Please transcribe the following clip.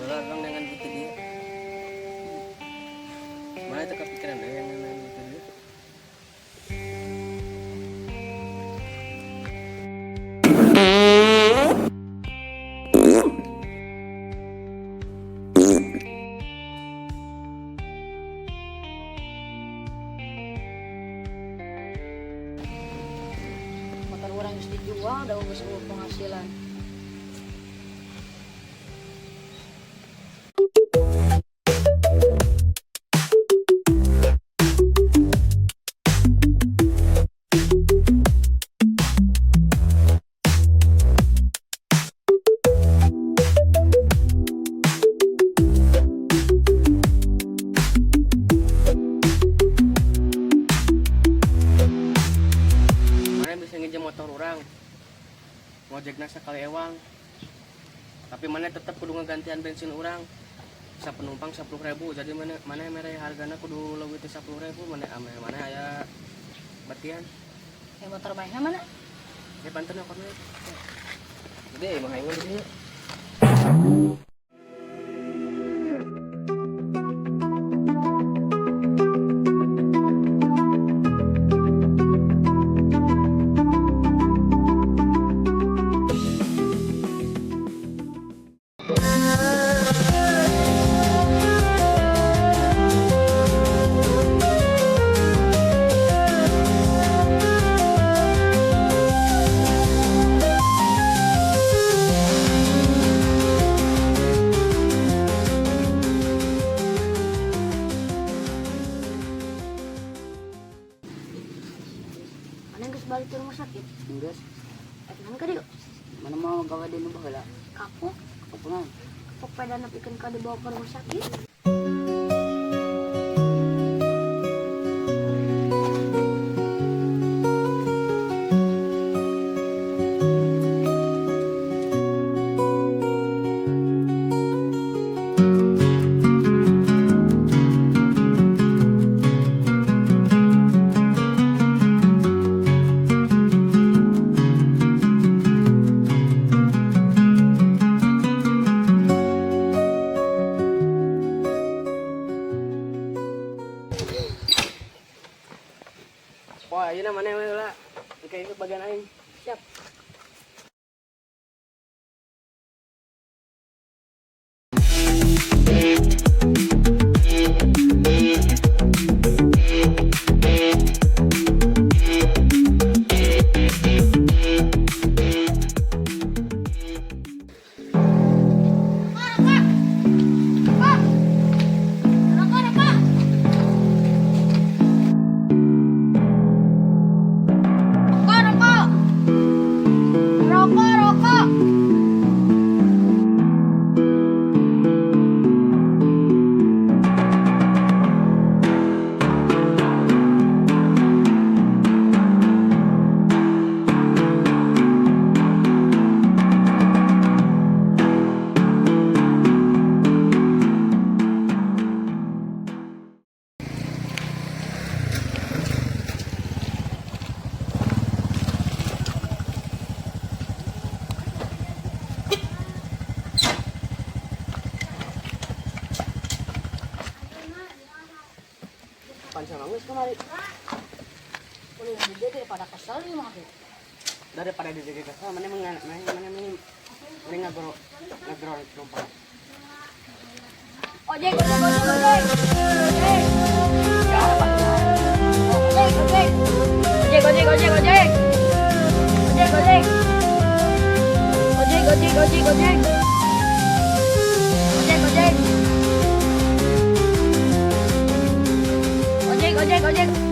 Belakang dengan gitu dia. Mana itu kepikiran deh yang gitu dia. Motor orang harus dijual, udah bagus penghasilan. Motor orang ngojekna sekali ewang, tapi mana tetap kudu ngegantian bensin orang. Bisa penumpang 10.000, jadi mana mere hargana kudu leuwih teh 10.000, mana aya batian. Motor baiknya mana? Ya panten okorna. Gede mah aing di dieu. Balik ke rumah sakit. Geus. Nang ka dieu. Mana mau gawe di nu baheula? Kapuk. Kapungan. Kapuk pedana pikeun ka dibawa ke rumah sakit. Wah, ayeuna mana we heula? Engke ikut bagian aing. Siap. Pancang geus kemari. Boleh dia daripada kesel nih mah. Daripada dijaga kesel, mana ngagro penumpang. Ojek. Ojek. Ojek.